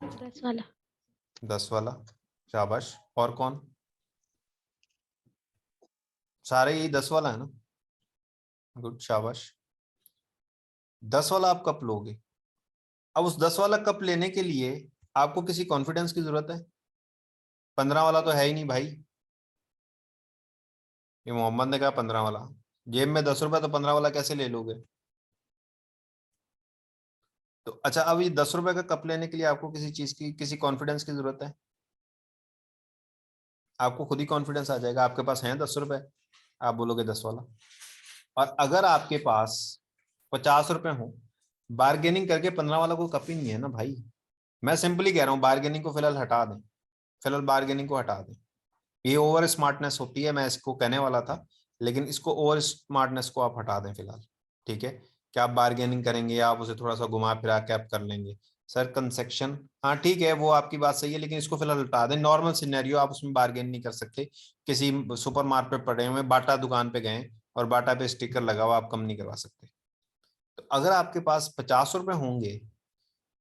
10 वाला। 10 वाला, शाबाश। और कौन? सारे यही 10 वाला है ना? गुड, शाबाश। 10 वाला आप कप लोगे। अब उस 10 वाला कप लेने के लिए आपको किसी कॉन्फिडेंस की जरूरत है? 15 वाला तो है ही नहीं भाई, ये मोहम्मद ने कहा 15 वाला। जेब में 10 रुपए, तो 15 वाला कैसे ले लोगे? तो अच्छा, अब ये 10 रुपए का कप लेने के लिए आपको किसी चीज की, किसी कॉन्फिडेंस की जरूरत है? आपको खुद ही कॉन्फिडेंस आ जाएगा। आपके पास है 10 रुपए, आप बोलोगे 10 वाला। और अगर आपके पास 50 रुपए हो, बार्गेनिंग करके 15 वाला कोई कप ही नहीं है ना भाई। मैं सिंपली कह रहा हूँ बार्गेनिंग को फिलहाल हटा दें, फिलहाल बार्गेनिंग को हटा दें। ये ओवर स्मार्टनेस होती है, मैं इसको कहने वाला था, लेकिन इसको ओवर स्मार्टनेस को आप हटा दें फिलहाल, ठीक है। क्या आप बार्गेनिंग करेंगे, आप उसे थोड़ा सा घुमा फिरा के आप कर लेंगे। सर कंसेक्शन, हाँ ठीक है वो आपकी बात सही है, लेकिन इसको फिलहाल हटा दें। नॉर्मल सिनेरियो, आप उसमें बार्गेन नहीं कर सकते। किसी सुपर मार्केट पे पड़े हुए, बाटा दुकान पे गए और बाटा पे स्टिकर लगा हुआ, आप कम नहीं करवा सकते। तो अगर आपके पास 50 रुपए होंगे,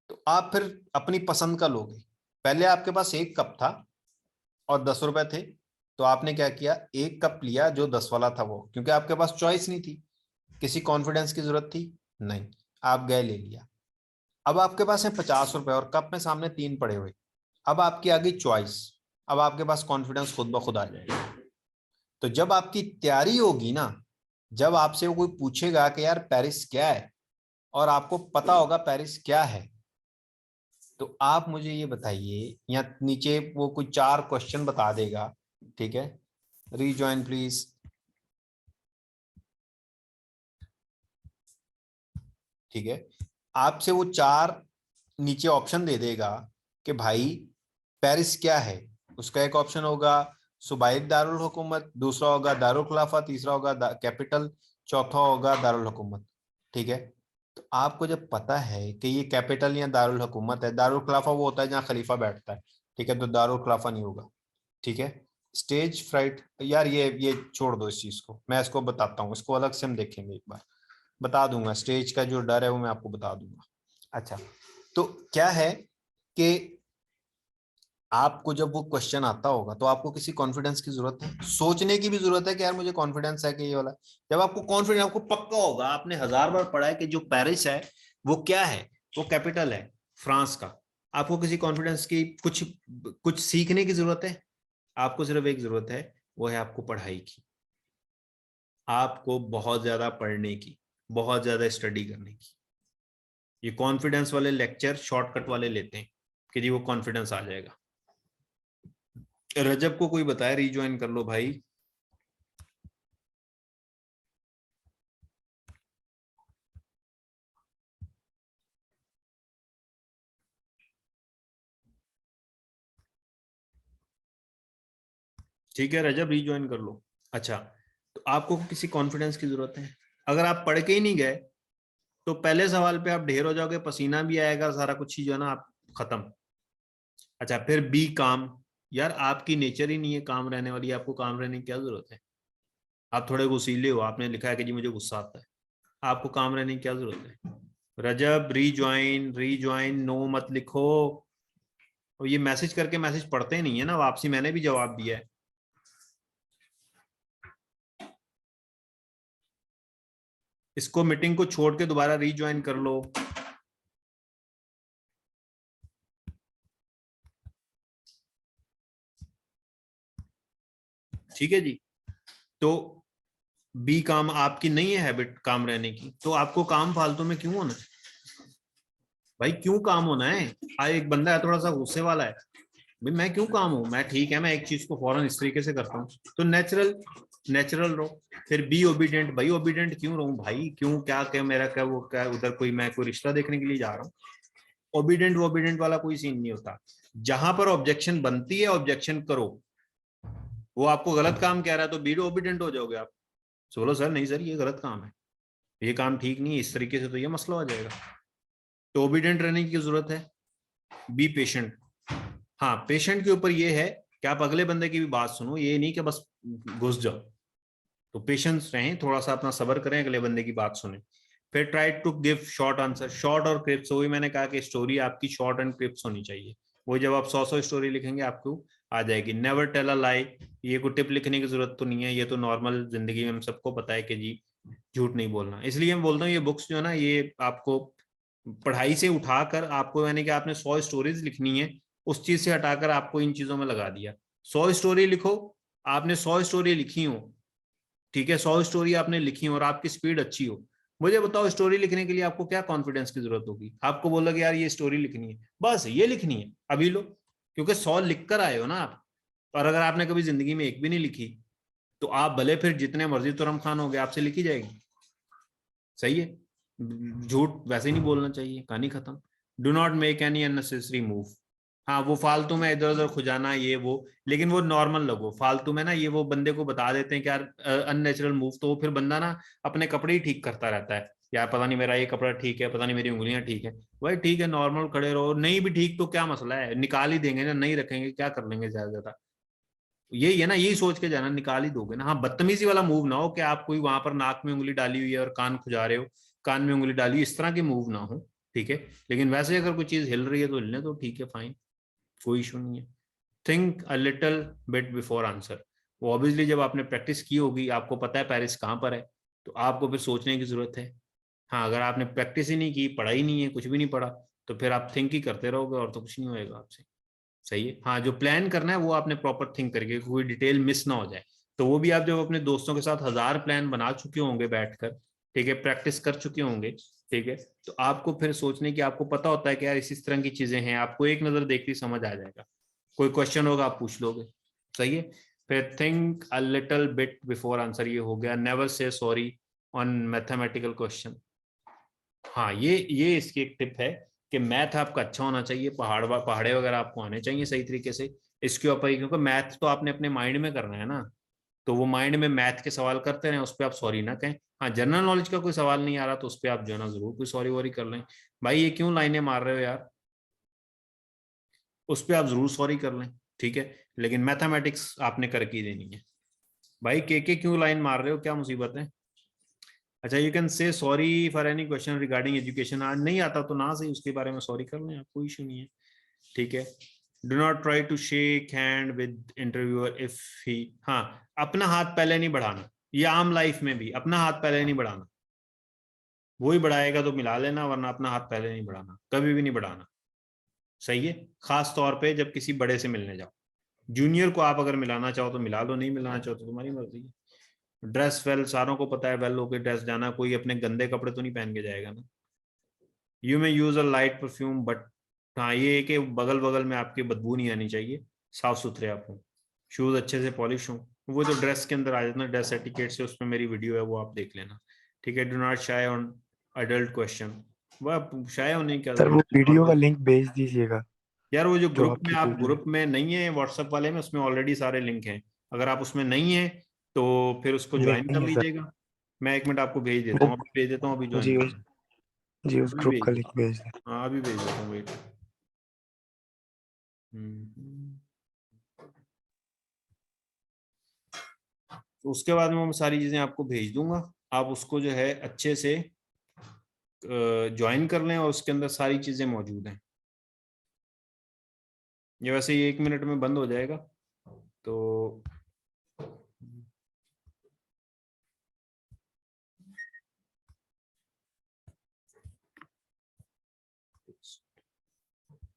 तो आप फिर अपनी पसंद का लोगे। पहले आपके पास एक कप था और 10 रुपए थे, तो आपने क्या किया, एक कप लिया जो 10 वाला था वो, क्योंकि आपके पास चॉइस नहीं थी, किसी कॉन्फिडेंस की जरूरत थी नहीं, आप गए ले लिया। अब आपके पास है 50 रुपए और कप में सामने 3 पड़े हुए। अब आपकी आ गई चॉइस, अब आपके पास कॉन्फिडेंस खुद ब खुद आ जाएगा। तो जब आपकी तैयारी होगी ना, जब आपसे वो कोई पूछेगा कि यार पेरिस क्या है, और आपको पता होगा पेरिस क्या है, तो आप मुझे ये बताइए, या नीचे वो कोई 4 क्वेश्चन बता देगा, ठीक है। Rejoin please. ठीक है, आपसे वो 4 नीचे ऑप्शन दे देगा कि भाई पेरिस क्या है। उसका एक ऑप्शन होगा सुबाइद दारुल हुकूमत, दूसरा होगा दारुल खिलाफा, तीसरा होगा कैपिटल, चौथा होगा दारुल हुकूमत, ठीक है। तो आपको जब पता है कि ये कैपिटल या दारुल हुकूमत है, दारुल खिलाफा वो होता है जहाँ खलीफा बैठता है, ठीक है, तो दारुल खिलाफा नहीं होगा, ठीक है। स्टेज फ्राइट, यार ये छोड़ दो इस चीज को, मैं इसको बताता हूँ, इसको अलग से हम देखेंगे एक बार, बता दूंगा। स्टेज का जो डर है वो मैं आपको बता दूंगा। अच्छा, तो क्या है कि आपको जब वो क्वेश्चन आता होगा तो आपको किसी कॉन्फिडेंस की जरूरत है, सोचने की भी जरूरत है कि यार मुझे कॉन्फिडेंस है कि ये वाला। जब आपको कॉन्फिडेंस, आपको पक्का होगा, आपने 1000 बार पढ़ा है कि जो पेरिस है वो क्या है, वो कैपिटल है फ्रांस का, आपको किसी कॉन्फिडेंस की कुछ सीखने की जरूरत है? आपको सिर्फ एक जरूरत है, वो है आपको पढ़ाई की, आपको बहुत ज्यादा पढ़ने की, बहुत ज्यादा स्टडी करने की। ये कॉन्फिडेंस वाले लेक्चर शॉर्टकट वाले लेते हैं कि जी वो कॉन्फिडेंस आ जाएगा। रजब को कोई बताए रीज्वाइन कर लो भाई। ठीक है रजब, रीज्वाइन कर लो। अच्छा, तो आपको किसी कॉन्फिडेंस की जरूरत है। अगर आप पढ़ के ही नहीं गए तो पहले सवाल पे आप ढेर हो जाओगे, पसीना भी आएगा, सारा कुछ ही जो है ना आप खत्म। अच्छा, फिर बी काम, यार आपकी नेचर ही नहीं है काम रहने वाली, आपको काम रहने की क्या जरूरत है? आप थोड़े गुस्सीले हो, आपने लिखा है कि जी मुझे गुस्सा आता है, आपको काम रहने की क्या जरूरत है? रजब रीज्वाइन, रीज्वाइन नो मत लिखो। और ये मैसेज करके मैसेज पढ़ते नहीं है ना वापसी, मैंने भी जवाब दिया है। इसको मीटिंग को छोड़ के दोबारा रीज्वाइन कर लो। ठीक है जी। तो बी काम आपकी नहीं है हैबिट काम रहने की, तो आपको काम फालतू में क्यों होना है भाई? क्यों काम होना है? एक बंदा है थोड़ा सा गुस्से वाला है, भाई मैं क्यों काम हूं, मैं ठीक है, मैं एक चीज को फौरन इस तरीके से करता हूँ, तो नेचुरल रहो। फिर बी ओबीडेंट, भाई ओबीडेंट क्यों रहूं भाई, क्यों, क्या मेरा क्या वो क्या उधर कोई मैं कोई रिश्ता देखने के लिए जा रहा हूँ? ओबीडेंट ओबीडेंट वाला कोई सीन नहीं होता। जहां पर ऑब्जेक्शन बनती है ऑब्जेक्शन करो। वो आपको गलत काम कह रहा है तो बी ओबीडेंट हो जाओगे आप, बोलो सर नहीं सर ये गलत काम है, ये काम ठीक नहीं है, इस तरीके से तो ये मसला हो जाएगा। तो ओबीडेंट रहने की जरूरत है। बी पेशेंट, हाँ पेशेंट के ऊपर ये है कि आप अगले बंदे की भी बात सुनो, ये नहीं कि बस घुस जाओ। तो पेशेंस रहें, थोड़ा सा अपना सब्र करें, अगले बंदे की बात सुने। फिर try to give short answer, short और क्रिप्स, वही मैंने कहा कि स्टोरी आपकी शॉर्ट एंड क्रिप्स होनी चाहिए। वो जब आप 100 स्टोरी लिखेंगे आपको आ जाएगी। नेवर टेल अ लाई, ये कोई टिप लिखने की जरूरत तो नहीं है, ये तो नॉर्मल जिंदगी में हम सबको पता है कि जी झूठ नहीं बोलना। इसलिए मैं बोलता हूँ ये बुक्स जो है ना, ये आपको पढ़ाई से उठाकर आपको, यानी कि आपने 100 स्टोरीज लिखनी है, उस चीज से हटाकर आपको इन चीजों में लगा दिया। 100 स्टोरी लिखो, आपने 100 स्टोरी लिखी हो, ठीक है, 100 स्टोरी आपने लिखी हो और आपकी स्पीड अच्छी हो, मुझे बताओ स्टोरी लिखने के लिए आपको क्या कॉन्फिडेंस की जरूरत होगी? आपको बोला कि यार ये स्टोरी लिखनी है, बस ये लिखनी है, अभी लो, क्योंकि 100 लिख कर आए हो ना आप। और अगर आपने कभी जिंदगी में एक भी नहीं लिखी तो आप भले फिर जितने मर्जी तुरम खान हो गए, आपसे लिखी जाएगी। सही है, झूठ वैसे ही नहीं बोलना चाहिए, कहानी खत्म। Do not make any unnecessary move, हाँ वो फालतू में इधर उधर खुजाना ये वो, लेकिन वो नॉर्मल लगो। फालतू में ना ये वो बंदे को बता देते हैं कि यार अननेचुरल मूव, तो फिर बंदा ना अपने कपड़े ही ठीक करता रहता है, यार पता नहीं मेरा ये कपड़ा ठीक है, पता नहीं मेरी उंगलियां ठीक है। भाई ठीक है नॉर्मल खड़े रहो, नहीं भी ठीक तो क्या मसला है, निकाल ही देंगे ना, नहीं रखेंगे क्या कर लेंगे ज्यादा ज्यादा। यही है ना, यही सोच के जाना, निकाल ही दोगे ना। हाँ बदतमीजी वाला मूव ना हो कि आप कोई वहां पर नाक में उंगली डाली हुई है और कान खुजा रहे हो, कान में उंगली डाली, इस तरह के मूव ना हो, ठीक है। लेकिन वैसे अगर कोई चीज हिल रही है तो हिलने दो, ठीक है फाइन, कोई इशू नहीं है। Think a little bit before answer, वो ऑब्वियसली जब आपने प्रैक्टिस की होगी, आपको पता है पेरिस कहाँ पर है, तो आपको फिर सोचने की जरूरत है। हाँ अगर आपने प्रैक्टिस ही नहीं की, पढ़ाई नहीं है, कुछ भी नहीं पढ़ा, तो फिर आप थिंक ही करते रहोगे और तो कुछ नहीं होएगा आपसे। सही है, हाँ जो प्लान करना है वो आपने प्रॉपर थिंक करके, कोई डिटेल मिस ना हो जाए। तो वो भी आप जब अपने दोस्तों के साथ 1000 प्लान बना चुके होंगे बैठकर, ठीक है, प्रैक्टिस कर चुके होंगे, ठीक है, तो आपको फिर सोचने की, आपको पता होता है कि यार इस तरह की चीजें हैं, आपको एक नजर देखती समझ आ जाएगा। कोई क्वेश्चन होगा आप पूछ लोगे। सही है। फिर think a little bit before answer, ये हो गया। Never say sorry on mathematical question, हाँ ये इसकी एक टिप है कि मैथ आपका अच्छा होना चाहिए, पहाड़े वगैरह आपको आने चाहिए सही तरीके से इसके ऊपर ही, क्योंकि मैथ तो आपने अपने माइंड में करना है ना, तो वो माइंड में मैथ के सवाल करते रहे, उस पर आप सॉरी ना कहें। हाँ, जनरल नॉलेज का कोई सवाल नहीं आ रहा तो उस पर आप जो है ना जरूर कोई सॉरी वॉरी कर लें। भाई ये क्यों लाइनें मार रहे हो यार, उस पर आप जरूर सॉरी कर लें, ठीक है। लेकिन मैथमेटिक्स आपने करके ही देनी है। भाई के क्यों लाइन मार रहे हो, क्या मुसीबत है? अच्छा, you can say sorry for any question regarding education. आज नहीं आता तो ना सही, उसके बारे में सॉरी कर लें आप, कोई इशू नहीं है, ठीक है। Do not try to shake hand with interviewer if he, हाँ अपना हाथ पहले नहीं बढ़ाना, ये आम लाइफ में भी अपना हाथ पहले नहीं बढ़ाना, वही बढ़ाएगा तो मिला लेना, वरना अपना हाथ पहले नहीं बढ़ाना, कभी भी नहीं बढ़ाना, सही है। खास तौर पे जब किसी बड़े से मिलने जाओ, जूनियर को आप अगर मिलाना चाहो तो मिला लो, नहीं मिलाना चाहो तो तुम्हारी मर्जी है। ड्रेस वेल सारों को पता है, वेल होके ड्रेस जाना, कोई अपने गंदे कपड़े तो नहीं पहन के जाएगा ना। You may use a light perfume but, हाँ ये है कि बगल बगल में आपकी बदबू नहीं आनी चाहिए, साफ सुथरे आप हों, शूज अच्छे से पॉलिश हों। वो तो ड्रेस के अंदर आ जाता है, ड्रेस एटिकेट से, उसमें मेरी वीडियो है, वो आप देख लेना, ठीक है। Do not shy on adult question, वह शाय होने की सर वो वीडियो का लिंक भेज दीजिएगा यार। वो जो जो ग्रुप में, आपकी आप वीडियो। ग्रुप में नहीं है व्हाट्सएप वाले में, उसमें ऑलरेडी सारे लिंक हैं, अगर आप उसमें नहीं है तो फिर उसको ज्वाइन कर नहीं है सर, लीजिएगा। मैं 1 मिनट आपको भेज देता वो हूँ, अभी भेज देता हूँ, अभी ज्वाइन जी कर उस लेना। जी उस अभी ग्रुप भेज का देता लिंक भेज दें। हूँ, हाँ अभी भेज देता हूँ, वेट। हम्म। तो उसके बाद में मैं सारी चीजें आपको भेज दूंगा, आप उसको जो है अच्छे से ज्वाइन कर लें, और उसके अंदर सारी चीजें मौजूद हैं। ये वैसे ही 1 मिनट में बंद हो जाएगा, तो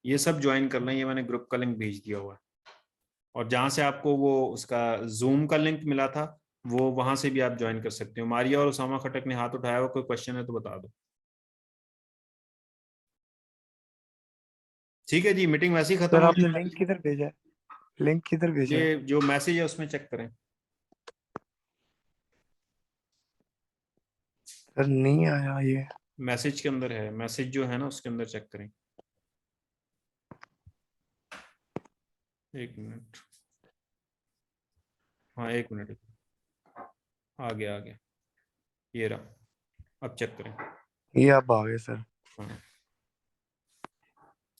ये सब ज्वाइन कर लें, ये मैंने ग्रुप का लिंक भेज दिया हुआ है। और जहां से आपको वो उसका जूम का लिंक मिला था, वो वहां से भी आप ज्वाइन कर सकते हो। मारिया और उसामा खटक ने हाथ उठाया हुआ, कोई क्वेश्चन है तो बता दो। ठीक है जी, मीटिंग वैसे ही खत्म सर हो आपने लिंक जाएगी। किधर भेजा है? लिंक किधर भेजा है? ये जो मैसेज है उसमें चेक करें। सर नहीं आया ये। मैसेज के अंदर है, मैसेज जो है ना उसके अंदर चेक करें। 1 मिनट, हाँ 1 मिनट, आ गया आ गया, ये रहा, अब चेक करें। ये आप आ गए सर। हाँ।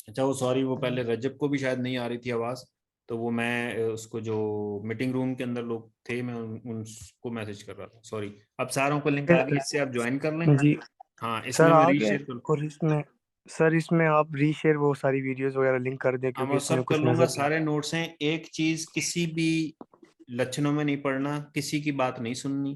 अच्छा वो सॉरी, वो पहले रजब को भी शायद नहीं आ रही थी आवाज़, तो वो मैं उसको जो मीटिंग रूम के अंदर लोग थे, मैं उनको मैसेज कर रहा था, सॉरी। अब सारों को लिंक आ गया, इससे आप ज्वाइन कर लें। जी हाँ सर इसमें मैं आ गया। रीशेयर कर, और इसमें सर इसमें आप रीशेयर वो सारी वीडियोस वगैरह लिंक कर दें, हाँ क्योंकि मैं इसमें सब कर कुछ लूंगा, नजर नहीं आ सारे नोट्स हैं। एक चीज, किसी भी लक्षणों में नहीं पढ़ना, किसी की बात नहीं सुननी।